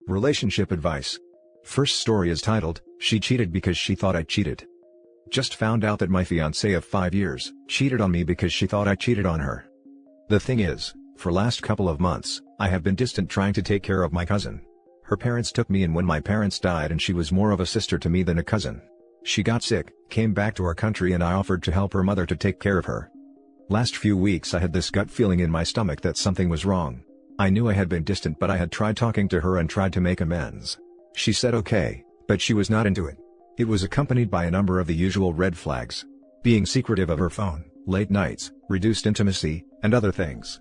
Relationship advice. First story is titled, She Cheated Because She Thought I Cheated. Just found out that my fiancée of 5 years cheated on me because she thought I cheated on her. The thing is, for last couple of months, I have been distant trying to take care of my cousin. Her parents took me in when my parents died and she was more of a sister to me than a cousin. She got sick, came back to our country and I offered to help her mother to take care of her. Last few weeks I had this gut feeling in my stomach that something was wrong. I knew I had been distant but I had tried talking to her and tried to make amends. She said okay, but she was not into it. It was accompanied by a number of the usual red flags. Being secretive of her phone, late nights, reduced intimacy, and other things.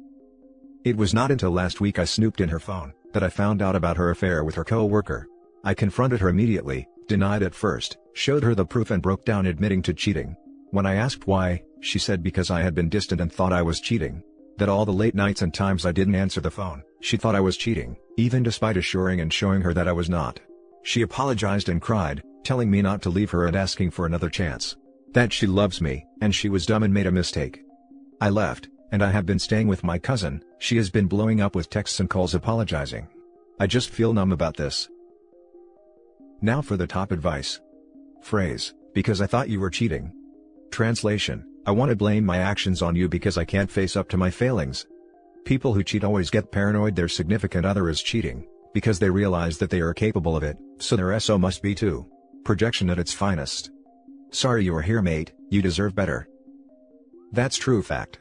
It was not until last week I snooped in her phone that I found out about her affair with her co-worker. I confronted her immediately, denied at first, showed her the proof and broke down admitting to cheating. When I asked why, she said because I had been distant and thought I was cheating. That all the late nights and times I didn't answer the phone, she thought I was cheating, even despite assuring and showing her that I was not. She apologized and cried, telling me not to leave her and asking for another chance. That she loves me, and she was dumb and made a mistake. I left, and I have been staying with my cousin. She has been blowing up with texts and calls apologizing. I just feel numb about this. Now for the top advice. Phrase, because I thought you were cheating. Translation, I want to blame my actions on you because I can't face up to my failings. People who cheat always get paranoid their significant other is cheating, because they realize that they are capable of it, so their SO must be too. Projection at its finest. Sorry you are here mate, you deserve better. That's true fact.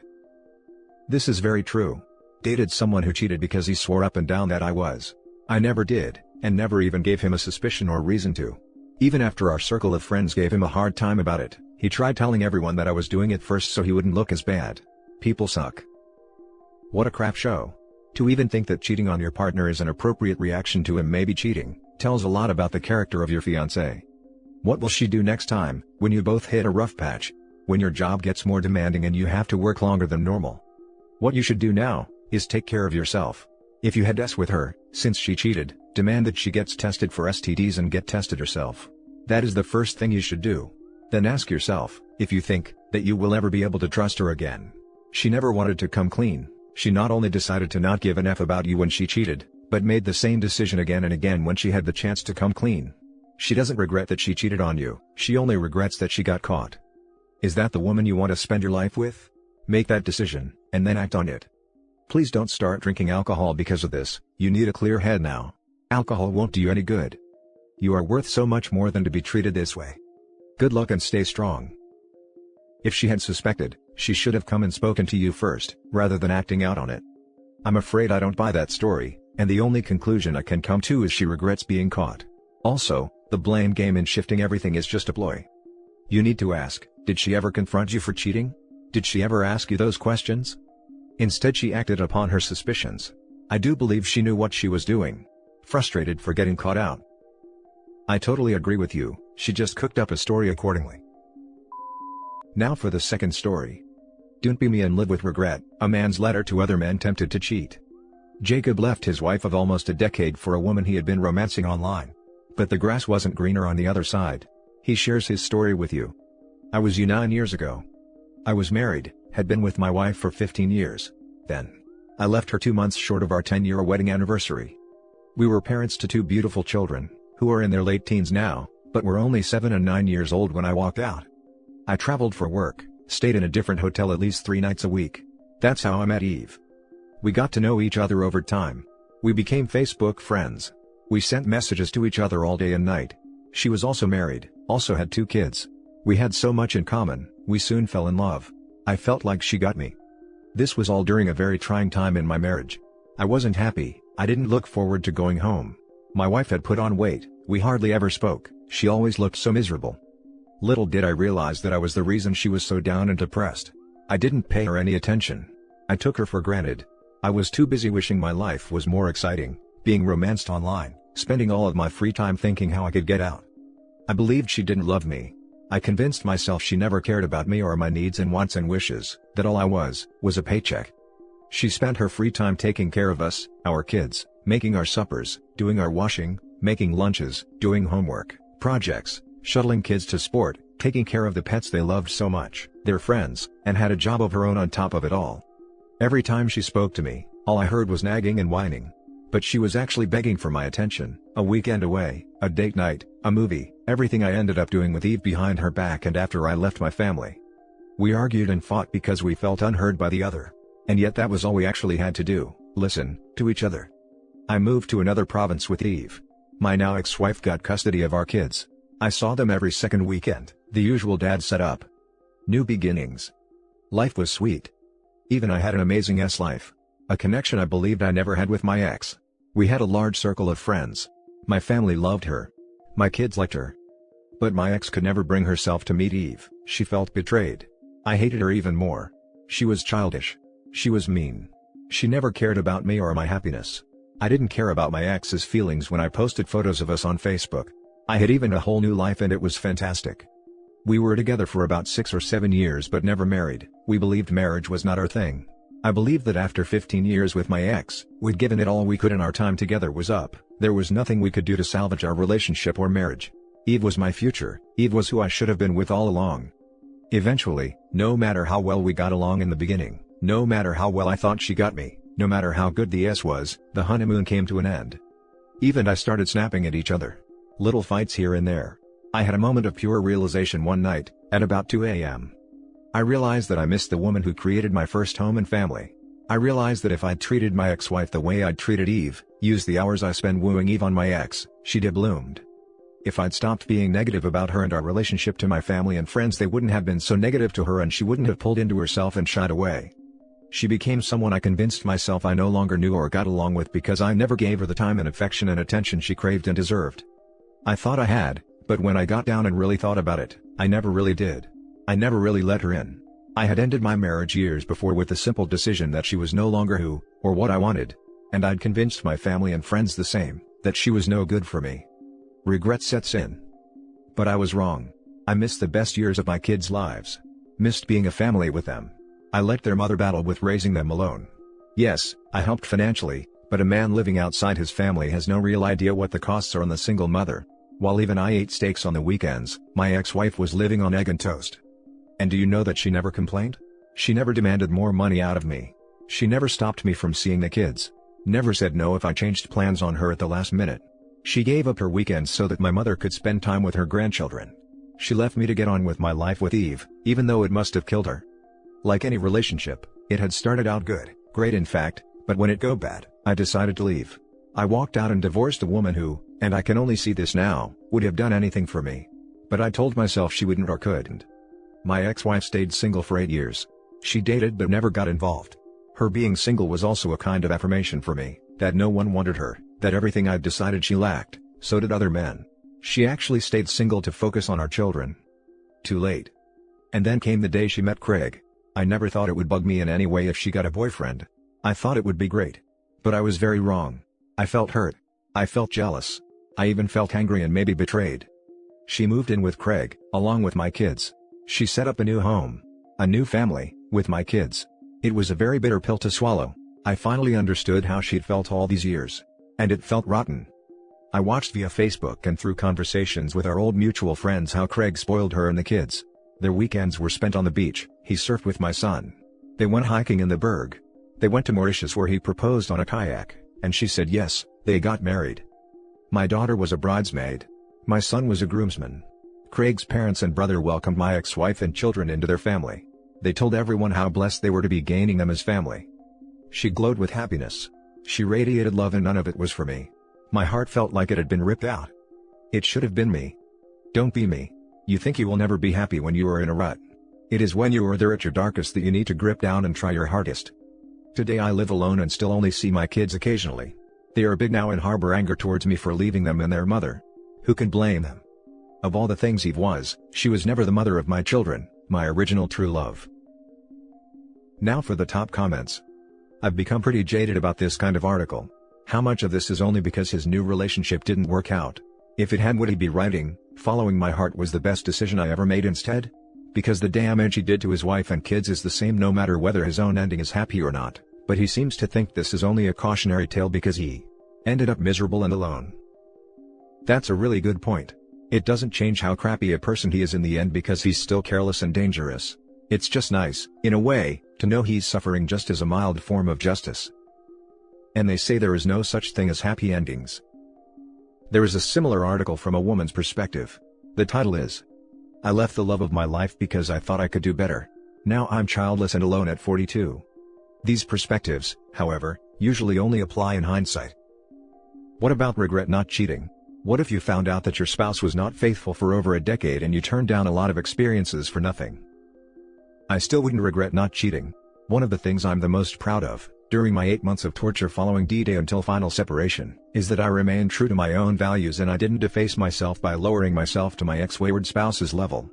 This is very true. Dated someone who cheated because he swore up and down that I was. I never did, and never even gave him a suspicion or reason to. Even after our circle of friends gave him a hard time about it, he tried telling everyone that I was doing it first so he wouldn't look as bad. People suck. What a crap show. To even think that cheating on your partner is an appropriate reaction to him maybe cheating, tells a lot about the character of your fiancé. What will she do next time, when you both hit a rough patch? When your job gets more demanding and you have to work longer than normal? What you should do now, is take care of yourself. If you had sex with her, since she cheated, demand that she gets tested for STDs and get tested herself. That is the first thing you should do. Then ask yourself, if you think, that you will ever be able to trust her again. She never wanted to come clean. She not only decided to not give an F about you when she cheated, but made the same decision again and again when she had the chance to come clean. She doesn't regret that she cheated on you, she only regrets that she got caught. Is that the woman you want to spend your life with? Make that decision, and then act on it. Please don't start drinking alcohol because of this. You need a clear head now. Alcohol won't do you any good. You are worth so much more than to be treated this way. Good luck and stay strong. If she had suspected, she should have come and spoken to you first, rather than acting out on it. I'm afraid I don't buy that story, and the only conclusion I can come to is she regrets being caught. Also, the blame game and shifting everything is just a ploy. You need to ask, did she ever confront you for cheating? Did she ever ask you those questions? Instead she acted upon her suspicions. I do believe she knew what she was doing. Frustrated for getting caught out. I totally agree with you, she just cooked up a story accordingly. Now for the second story. Don't be me and live with regret, a man's letter to other men tempted to cheat. Jacob left his wife of almost a decade for a woman he had been romancing online. But the grass wasn't greener on the other side. He shares his story with you. I was 9 years ago. I was married, had been with my wife for 15 years. Then, I left her 2 months short of our 10-year wedding anniversary. We were parents to 2 beautiful children, who are in their late teens now, but were only 7 and 9 years old when I walked out. I traveled for work, stayed in a different hotel at least 3 nights a week. That's how I met Eve. We got to know each other over time. We became Facebook friends. We sent messages to each other all day and night. She was also married, also had 2 kids. We had so much in common, we soon fell in love. I felt like she got me. This was all during a very trying time in my marriage. I wasn't happy, I didn't look forward to going home. My wife had put on weight, we hardly ever spoke, she always looked so miserable. Little did I realize that I was the reason she was so down and depressed. I didn't pay her any attention. I took her for granted. I was too busy wishing my life was more exciting, being romanced online, spending all of my free time thinking how I could get out. I believed she didn't love me. I convinced myself she never cared about me or my needs and wants and wishes, that all I was a paycheck. She spent her free time taking care of us, our kids, making our suppers, doing our washing, making lunches, doing homework, projects, shuttling kids to sport, taking care of the pets they loved so much, their friends, and had a job of her own on top of it all. Every time she spoke to me, all I heard was nagging and whining. But she was actually begging for my attention, a weekend away, a date night, a movie, everything I ended up doing with Eve behind her back and after I left my family. We argued and fought because we felt unheard by the other. And yet that was all we actually had to do, listen to each other. I moved to another province with Eve. My now ex-wife got custody of our kids. I saw them every second weekend, the usual dad setup. New beginnings. Life was sweet. Even I had an amazing life. A connection I believed I never had with my ex. We had a large circle of friends. My family loved her. My kids liked her. But my ex could never bring herself to meet Eve. She felt betrayed. I hated her even more. She was childish. She was mean. She never cared about me or my happiness. I didn't care about my ex's feelings when I posted photos of us on Facebook. I had even a whole new life and it was fantastic. We were together for about 6 or 7 years but never married. We believed marriage was not our thing. I believed that after 15 years with my ex, we'd given it all we could and our time together was up. There was nothing we could do to salvage our relationship or marriage. Eve was my future. Eve was who I should have been with all along. Eventually, no matter how well we got along in the beginning, no matter how well I thought she got me, no matter how good the was, the honeymoon came to an end. Eve and I started snapping at each other. Little fights here and there. I had a moment of pure realization one night, at about 2 a.m. I realized that I missed the woman who created my first home and family. I realized that if I'd treated my ex-wife the way I'd treated Eve, used the hours I spend wooing Eve on my ex, she'd have bloomed. If I'd stopped being negative about her and our relationship to my family and friends, they wouldn't have been so negative to her and she wouldn't have pulled into herself and shied away. She became someone I convinced myself I no longer knew or got along with because I never gave her the time and affection and attention she craved and deserved. I thought I had, but when I got down and really thought about it, I never really did. I never really let her in. I had ended my marriage years before with the simple decision that she was no longer who, or what I wanted. And I'd convinced my family and friends the same, that she was no good for me. Regret sets in. But I was wrong. I missed the best years of my kids' lives. Missed being a family with them. I let their mother battle with raising them alone. Yes, I helped financially, but a man living outside his family has no real idea what the costs are on the single mother. While even I ate steaks on the weekends, my ex-wife was living on egg and toast. And do you know that she never complained? She never demanded more money out of me. She never stopped me from seeing the kids. Never said no if I changed plans on her at the last minute. She gave up her weekends so that my mother could spend time with her grandchildren. She left me to get on with my life with Eve, even though it must have killed her. Like any relationship, it had started out good, great in fact, but when it go bad, I decided to leave. I walked out and divorced a woman who, and I can only see this now, would have done anything for me. But I told myself she wouldn't or couldn't. My ex-wife stayed single for 8 years. She dated but never got involved. Her being single was also a kind of affirmation for me, that no one wanted her, that everything I'd decided she lacked, so did other men. She actually stayed single to focus on our children. Too late. And then came the day she met Craig. I never thought it would bug me in any way if she got a boyfriend. I thought it would be great. But I was very wrong. I felt hurt. I felt jealous. I even felt angry and maybe betrayed. She moved in with Craig, along with my kids. She set up a new home. A new family, with my kids. It was a very bitter pill to swallow. I finally understood how she'd felt all these years. And it felt rotten. I watched via Facebook and through conversations with our old mutual friends how Craig spoiled her and the kids. Their weekends were spent on the beach, he surfed with my son. They went hiking in the Berg. They went to Mauritius where he proposed on a kayak, and she said yes. They got married. My daughter was a bridesmaid. My son was a groomsman. Craig's parents and brother welcomed my ex-wife and children into their family. They told everyone how blessed they were to be gaining them as family. She glowed with happiness. She radiated love and none of it was for me. My heart felt like it had been ripped out. It should have been me. Don't be me. You think you will never be happy when you are in a rut. It is when you are there at your darkest that you need to grip down and try your hardest. Today I live alone and still only see my kids occasionally. They are big now and harbor anger towards me for leaving them and their mother. Who can blame them? Of all the things Eve was, she was never the mother of my children, my original true love. Now for the top comments. I've become pretty jaded about this kind of article. How much of this is only because his new relationship didn't work out? If it had, would he be writing, following my heart was the best decision I ever made instead? Because the damage he did to his wife and kids is the same no matter whether his own ending is happy or not, but he seems to think this is only a cautionary tale because he ended up miserable and alone. That's a really good point. It doesn't change how crappy a person he is in the end because he's still careless and dangerous. It's just nice, in a way, to know he's suffering just as a mild form of justice. And they say there is no such thing as happy endings. There is a similar article from a woman's perspective. The title is, "I left the love of my life because I thought I could do better. Now I'm childless and alone at 42. These perspectives, however, usually only apply in hindsight. What about regret not cheating? What if you found out that your spouse was not faithful for over a decade and you turned down a lot of experiences for nothing? I still wouldn't regret not cheating. One of the things I'm the most proud of, during my 8 months of torture following D-Day until final separation, is that I remained true to my own values and I didn't deface myself by lowering myself to my ex-wayward spouse's level."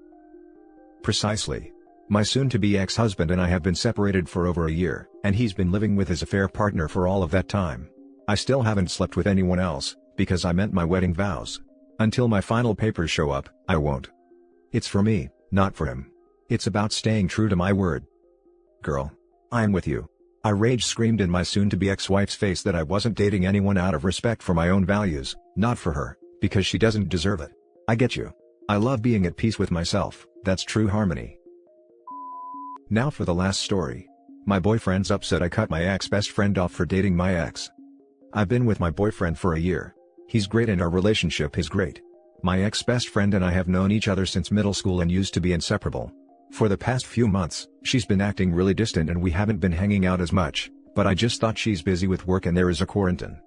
Precisely. My soon-to-be ex-husband and I have been separated for over a year, and he's been living with his affair partner for all of that time. I still haven't slept with anyone else, because I meant my wedding vows. Until my final papers show up, I won't. It's for me, not for him. It's about staying true to my word. Girl. I'm with you. I rage-screamed in my soon-to-be ex-wife's face that I wasn't dating anyone out of respect for my own values, not for her, because she doesn't deserve it. I get you. I love being at peace with myself, that's true harmony. Now for the last story. My boyfriend's upset I cut my ex-best friend off for dating my ex. I've been with my boyfriend for a year. He's great and our relationship is great. My ex-best friend and I have known each other since middle school and used to be inseparable. For the past few months, she's been acting really distant and we haven't been hanging out as much, but I just thought she's busy with work and there is a quarantine.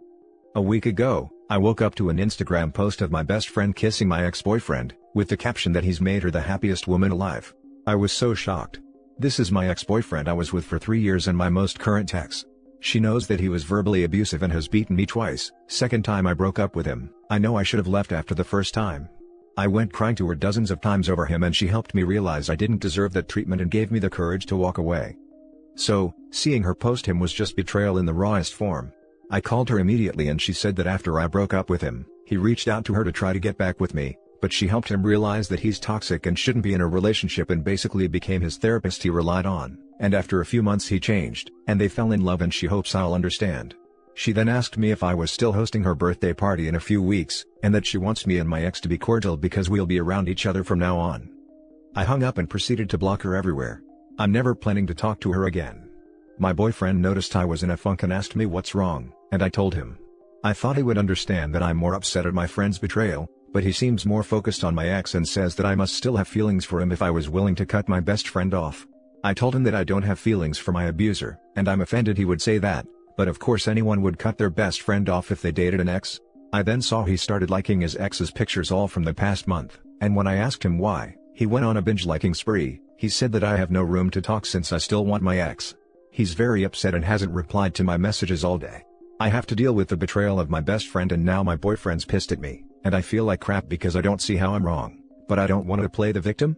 A week ago, I woke up to an Instagram post of my best friend kissing my ex-boyfriend, with the caption that he's made her the happiest woman alive. I was so shocked. This is my ex-boyfriend I was with for 3 years and my most current ex. She knows that he was verbally abusive and has beaten me twice. Second time I broke up with him. I know I should have left after the first time. I went crying to her dozens of times over him and she helped me realize I didn't deserve that treatment and gave me the courage to walk away. So, seeing her post him was just betrayal in the rawest form. I called her immediately and she said that after I broke up with him, he reached out to her to try to get back with me, but she helped him realize that he's toxic and shouldn't be in a relationship and basically became his therapist he relied on, and after a few months he changed, and they fell in love and she hopes I'll understand. She then asked me if I was still hosting her birthday party in a few weeks, and that she wants me and my ex to be cordial because we'll be around each other from now on. I hung up and proceeded to block her everywhere. I'm never planning to talk to her again. My boyfriend noticed I was in a funk and asked me what's wrong, and I told him. I thought he would understand that I'm more upset at my friend's betrayal, but he seems more focused on my ex and says that I must still have feelings for him if I was willing to cut my best friend off. I told him that I don't have feelings for my abuser, and I'm offended he would say that, but of course anyone would cut their best friend off if they dated an ex. I then saw he started liking his ex's pictures all from the past month, and when I asked him why, he went on a binge liking spree. He said that I have no room to talk since I still want my ex. He's very upset and hasn't replied to my messages all day. I have to deal with the betrayal of my best friend and now my boyfriend's pissed at me, and I feel like crap because I don't see how I'm wrong, but I don't want to play the victim.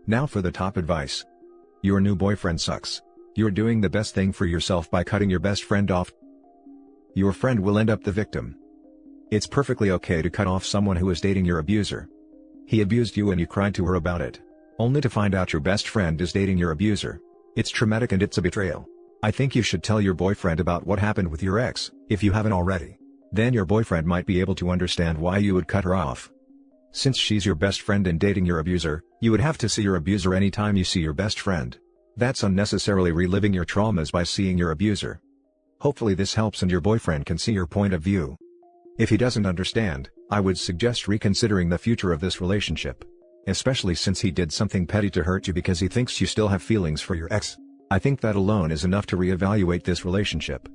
Now for the top advice. Your new boyfriend sucks. You're doing the best thing for yourself by cutting your best friend off. Your friend will end up the victim. It's perfectly okay to cut off someone who is dating your abuser. He abused you and you cried to her about it, only to find out your best friend is dating your abuser. It's traumatic and it's a betrayal. I think you should tell your boyfriend about what happened with your ex, if you haven't already. Then your boyfriend might be able to understand why you would cut her off. Since she's your best friend and dating your abuser, you would have to see your abuser anytime you see your best friend. That's unnecessarily reliving your traumas by seeing your abuser. Hopefully this helps and your boyfriend can see your point of view. If he doesn't understand, I would suggest reconsidering the future of this relationship. Especially since he did something petty to hurt you because he thinks you still have feelings for your ex. I think that alone is enough to reevaluate this relationship.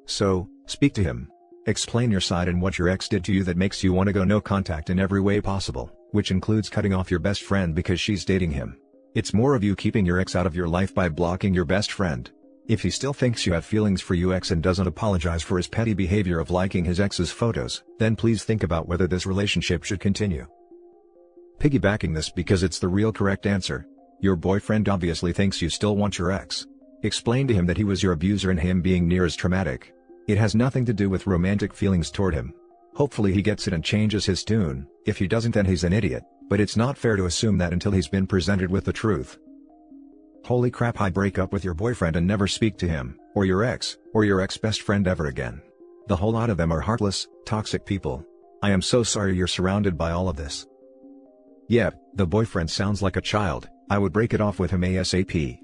So, speak to him. Explain your side and what your ex did to you that makes you want to go no contact in every way possible, which includes cutting off your best friend because she's dating him. It's more of you keeping your ex out of your life by blocking your best friend. If he still thinks you have feelings for your ex and doesn't apologize for his petty behavior of liking his ex's photos, then please think about whether this relationship should continue. Piggybacking this because it's the real correct answer. Your boyfriend obviously thinks you still want your ex. Explain to him that he was your abuser and him being near is traumatic. It has nothing to do with romantic feelings toward him. Hopefully he gets it and changes his tune. If he doesn't, then he's an idiot, but it's not fair to assume that until he's been presented with the truth. Holy crap, I break up with your boyfriend and never speak to him, or your ex best friend ever again. The whole lot of them are heartless, toxic people. I am so sorry you're surrounded by all of this. Yep, the boyfriend sounds like a child. I would break it off with him ASAP.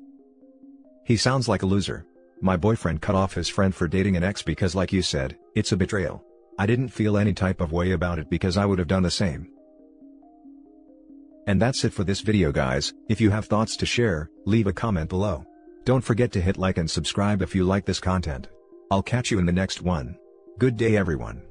He sounds like a loser. My boyfriend cut off his friend for dating an ex because, like you said, it's a betrayal. I didn't feel any type of way about it because I would have done the same. And that's it for this video, guys. If you have thoughts to share, leave a comment below. Don't forget to hit like and subscribe if you like this content. I'll catch you in the next one. Good day, everyone.